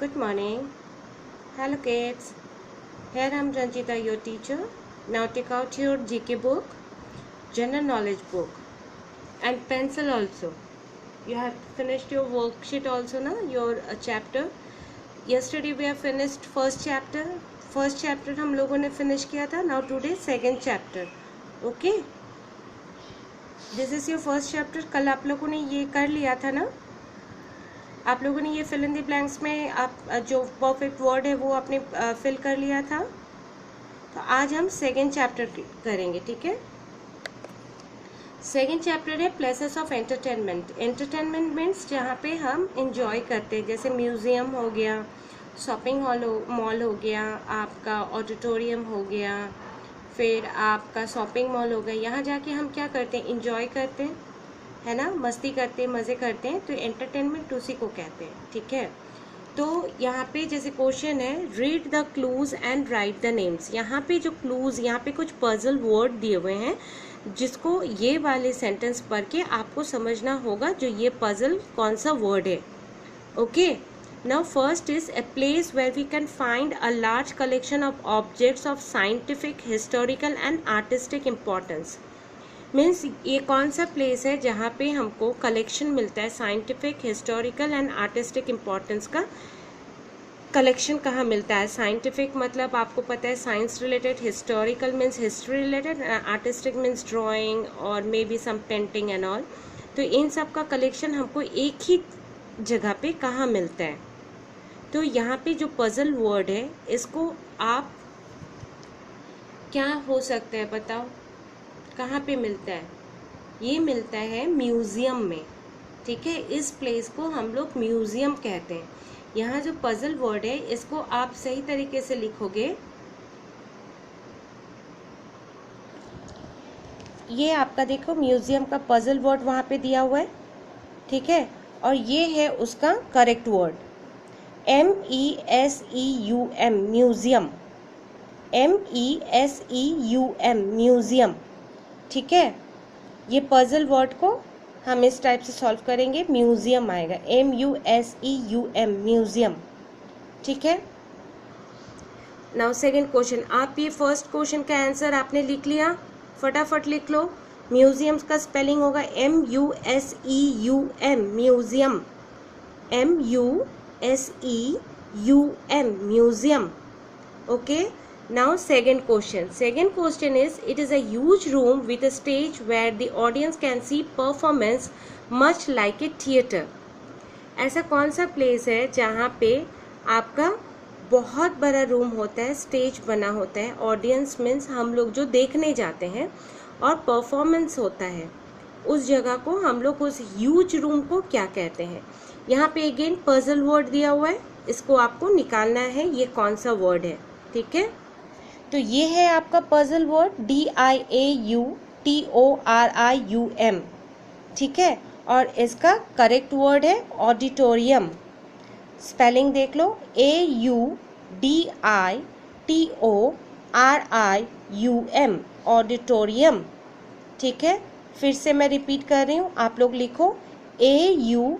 Good morning. Hello kids. Here I am Ranjita, your teacher. Now take out your GK book, general knowledge book and pencil also. You have finished your worksheet also na, your chapter. Yesterday we have finished first chapter. First chapter हम लोगों ने finish किया था. Now today second chapter. Okay. This is your first chapter. कल आप लोगों ने ये कर लिया था ना. आप लोगों ने ये फिल इन द ब्लैंक्स में आप जो परफेक्ट वर्ड है वो आपने फिल कर लिया था. तो आज हम सेकेंड चैप्टर करेंगे. ठीक है. सेकेंड चैप्टर है places of entertainment. Entertainment means जहाँ पे हम इंजॉय करते हैं, जैसे म्यूजियम हो गया, शॉपिंग मॉल हो गया, आपका ऑडिटोरियम हो गया, फिर आपका शॉपिंग मॉल हो गया. यहाँ जाके हम क्या करते हैं, इंजॉय करते हैं, है ना, मस्ती करते हैं, मज़े करते हैं. तो एंटरटेनमेंट उसी को कहते हैं. ठीक है. तो यहाँ पे जैसे क्वेश्चन है, read the clues and right the names. यहाँ पे जो क्लूज, यहाँ पे कुछ पजल वर्ड दिए हुए हैं जिसको ये वाले सेंटेंस पढ़ के आपको समझना होगा जो ये पजल कौन सा वर्ड है. Okay. Now first is a place where we can find a large collection of objects of scientific, historical and artistic importance. Means ये कौन सा प्लेस है जहाँ पे हमको कलेक्शन मिलता है scientific, historical and artistic importance का. कलेक्शन कहाँ मिलता है? साइंटिफिक मतलब आपको पता है science related, historical means history related, artistic means drawing और maybe some painting and all. तो इन सब का कलेक्शन हमको एक ही जगह पे कहाँ मिलता है. तो यहाँ पे जो पजल वर्ड है इसको आप क्या हो सकता है बताओ, कहाँ पे मिलता है? ये मिलता है म्यूज़ियम में. ठीक है. इस प्लेस को हम लोग म्यूज़ियम कहते हैं. यहाँ जो पजल वर्ड है इसको आप सही तरीके से लिखोगे. ये आपका देखो म्यूज़ियम का पजल वर्ड वहाँ पे दिया हुआ है. ठीक है. और ये है उसका correct word, MESEUM, museum. MESEUM, museum. ठीक है. ये पजल वर्ड को हम इस टाइप से सॉल्व करेंगे. म्यूज़ियम आएगा, MUSEUM, म्यूज़ियम. ठीक है. Now second question. आप ये फर्स्ट क्वेश्चन का आंसर आपने लिख लिया, फटाफट लिख लो. म्यूज़ियम्स का स्पेलिंग होगा MUSEUM, museum. MUSEUM, museum. Okay. Now second question. Second question is, it is a huge room with a stage where the audience can see performance much like a theater. ऐसा कौन सा place है जहाँ पे आपका बहुत बड़ा रूम होता है, स्टेज बना होता है, ऑडियंस मीन्स हम लोग जो देखने जाते हैं, और परफॉर्मेंस होता है. उस जगह को हम लोग, उस ह्यूज रूम को क्या कहते हैं? यहाँ पे अगेन पजल वर्ड दिया हुआ है, इसको आपको निकालना है ये कौन सा वर्ड है. ठीक है. तो ये है आपका पजल वर्ड DIAUTORIUM. ठीक है. और इसका करेक्ट वर्ड है ऑडिटोरियम. स्पेलिंग देख लो, AUDITORIUM, ऑडिटोरियम. ठीक है. फिर से मैं रिपीट कर रही हूँ, आप लोग लिखो AUDITORIUM,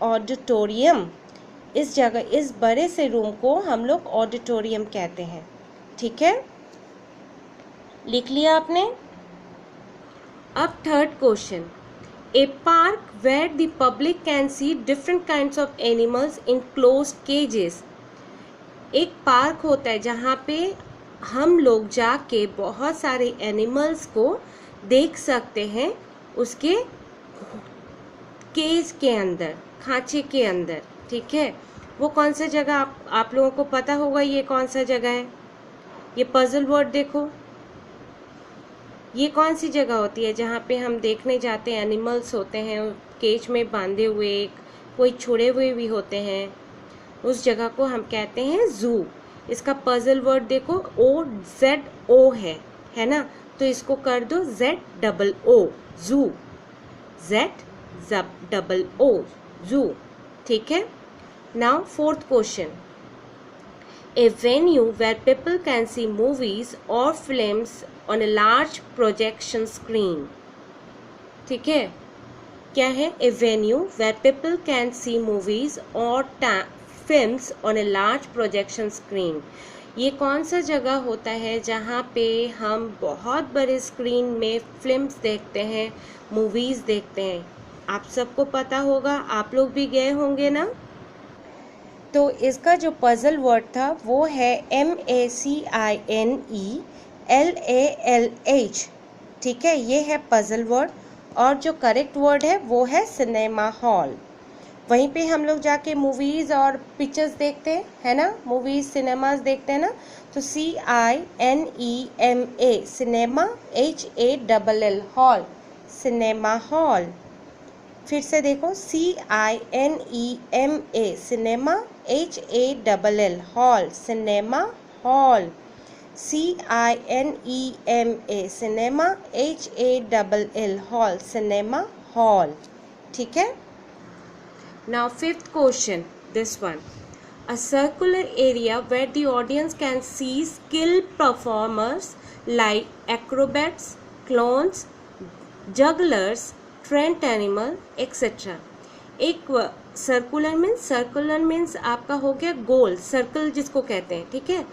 ऑडिटोरियम. इस जगह, इस बड़े से रूम को हम लोग ऑडिटोरियम कहते हैं. ठीक है. लिख लिया आपने. अब third question. A park where the public can see different kinds of animals in closed cages. एक पार्क होता है जहाँ पे हम लोग जाके बहुत सारे एनिमल्स को देख सकते हैं उसके केज के अंदर, खांचे के अंदर. ठीक है. वो कौन सा जगह आप लोगों को पता होगा ये कौन सा जगह है? ये पजल वर्ड देखो, ये कौन सी जगह होती है जहाँ पे हम देखने जाते हैं, एनिमल्स होते हैं केज में बांधे हुए, कोई छुड़े हुए भी होते हैं. उस जगह को हम कहते हैं जू. इसका पजल वर्ड देखो, OZO है ना. तो इसको कर दो ZOO, जू. ZOO, जू. ठीक है. Now fourth question. A venue where people can see movies or films on a large projection screen. ठीक है. क्या है? A venue where people can see movies और films on a large projection screen. ये कौन सा जगह होता है जहाँ पे हम बहुत बड़े स्क्रीन में फिल्म्स देखते हैं, मूवीज़ देखते हैं? आप सबको पता होगा, आप लोग भी गए होंगे ना। तो इसका जो पजल वर्ड था वो है MACINELALH। ठीक है, ये है पजल वर्ड। और जो करेक्ट वर्ड है वो है सिनेमा हॉल। वहीं पे हम लोग जाके मूवीज़ और पिक्चर्स देखते हैं, है ना, मूवीज़ सिनेमाज देखते हैं ना। तो CINEMA cinema, HALL hall, cinema hall. फिर से देखो, CINEMA cinema, HALL hall, cinema hall. CINEMA cinema, HALL hall, cinema hall. ठीक है। Now fifth question, this one. A circular area where the audience can see skilled performers like acrobats, clowns, jugglers, trained animal, etc. एक circular means आपका हो गया गोल, circle जिसको कहते हैं। ठीक है,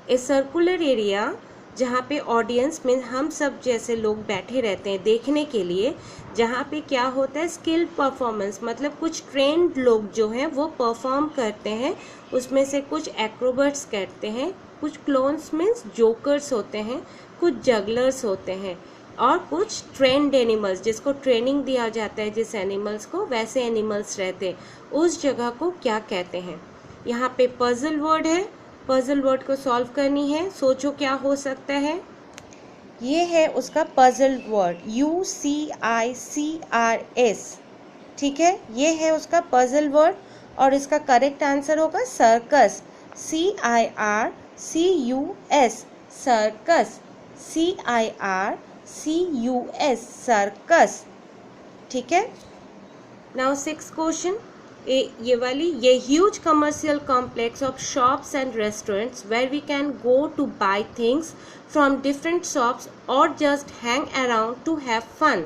ए सर्कुलर एरिया जहाँ पे ऑडियंस में हम सब जैसे लोग बैठे रहते हैं देखने के लिए, जहाँ पे क्या होता है, स्किल्ड परफॉर्मेंस, मतलब कुछ ट्रेंड लोग जो हैं वो परफॉर्म करते हैं। उसमें से कुछ एक्रोबर्ट्स करते हैं, कुछ क्लोन्स मीन्स जोकर्स होते हैं, कुछ जगलर्स होते हैं, और कुछ ट्रेंड एनिमल्स जिसको ट्रेनिंग दिया जाता है, जिस एनिमल्स को, वैसे एनिमल्स रहते हैं। उस जगह को क्या कहते हैं? यहाँ पे पजल वर्ड है, पजल वर्ड को सॉल्व करनी है। सोचो क्या हो सकता है। ये है उसका पजल वर्ड, UCICRS। ठीक है, ये है उसका पजल वर्ड। और इसका करेक्ट आंसर होगा circus, CIRCUS, circus, CIRCUS, circus. ठीक है। नाउ सिक्स्थ क्वेश्चन, ये वाली, ये huge commercial complex of shops and restaurants where we can go to buy things from different shops और just hang around to have fun.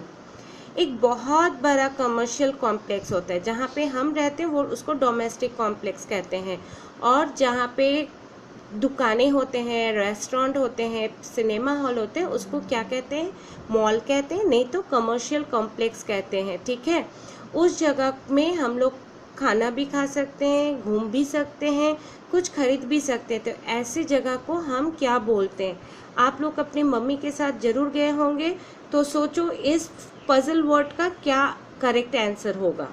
एक बहुत बड़ा commercial complex होता है जहाँ पे हम रहते हैं, वो उसको डोमेस्टिक कॉम्प्लेक्स कहते हैं। और जहाँ पे दुकानें होते हैं, रेस्टोरेंट होते हैं, सिनेमा हॉल होते हैं, उसको क्या कहते हैं? मॉल कहते हैं, नहीं तो कमर्शियल कॉम्प्लेक्स कहते हैं। ठीक है, उस जगह में हम लोग खाना भी खा सकते हैं, घूम भी सकते हैं, कुछ खरीद भी सकते हैं। तो ऐसी जगह को हम क्या बोलते हैं? आप लोग अपनी मम्मी के साथ ज़रूर गए होंगे, तो सोचो इस पजल वर्ड का क्या करेक्ट आंसर होगा।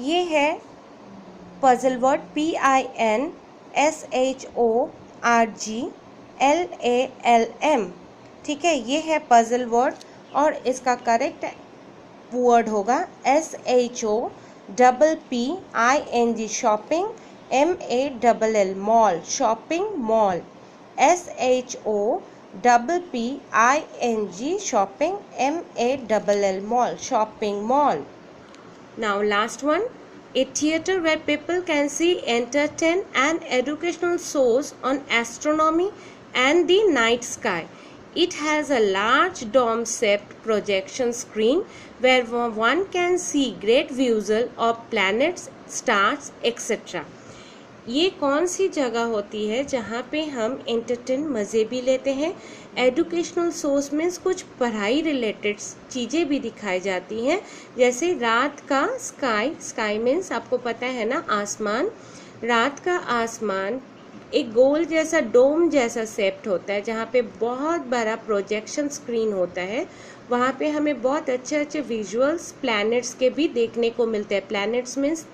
ये है पजल वर्ड, PINSHORGLALM। ठीक है, ये है पजल वर्ड। और इसका करेक्ट वर्ड होगा SHOPPING, shopping, MALL mall, shopping mall, SHOPPING, shopping, MALL mall, shopping mall. Now last one, a theater where people can see entertain and educational shows on astronomy and the night sky. It has a large dome-shaped projection screen where one can see great visual of planets, stars, etc. ये कौन सी जगह होती है जहाँ पे हम entertain, मज़े भी लेते हैं, एजुकेशनल सोर्स मीन्स कुछ पढ़ाई रिलेटेड चीज़ें भी दिखाई जाती हैं, जैसे रात का स्काई, स्काई मीन्स आपको पता है ना, आसमान। रात का आसमान एक गोल जैसा, डोम जैसा शेप्ड होता है, जहाँ पे बहुत बड़ा प्रोजेक्शन स्क्रीन होता है। वहाँ पे हमें बहुत अच्छे अच्छे विजुअल्स प्लैनेट्स के भी देखने को मिलते हैं। प्लैनेट्स मीन्स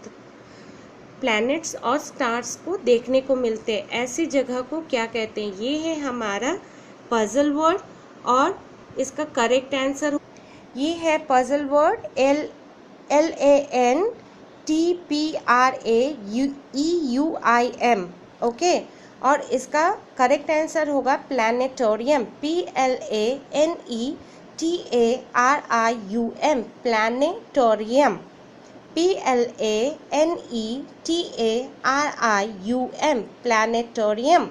प्लैनेट्स और स्टार्स को देखने को मिलते हैं। ऐसी जगह को क्या कहते हैं? ये है हमारा पजल वर्ड। और इसका करेक्ट आंसर ये है पजल वर्ड, LANTPRAEUIM। ओके, और इसका करेक्ट आंसर होगा प्लैनेटोरियम, PLANETARIUM, प्लैनेटोरियम, PLANETARIUM, प्लैनेटोरियम।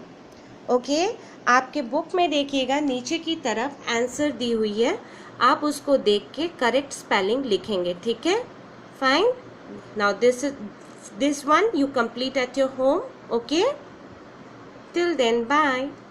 ओके, आपके बुक में देखिएगा नीचे की तरफ आंसर दी हुई है। आप उसको देख के करेक्ट स्पेलिंग लिखेंगे, ठीक है? Fine. Now this one you complete at your home. Okay, till then, bye.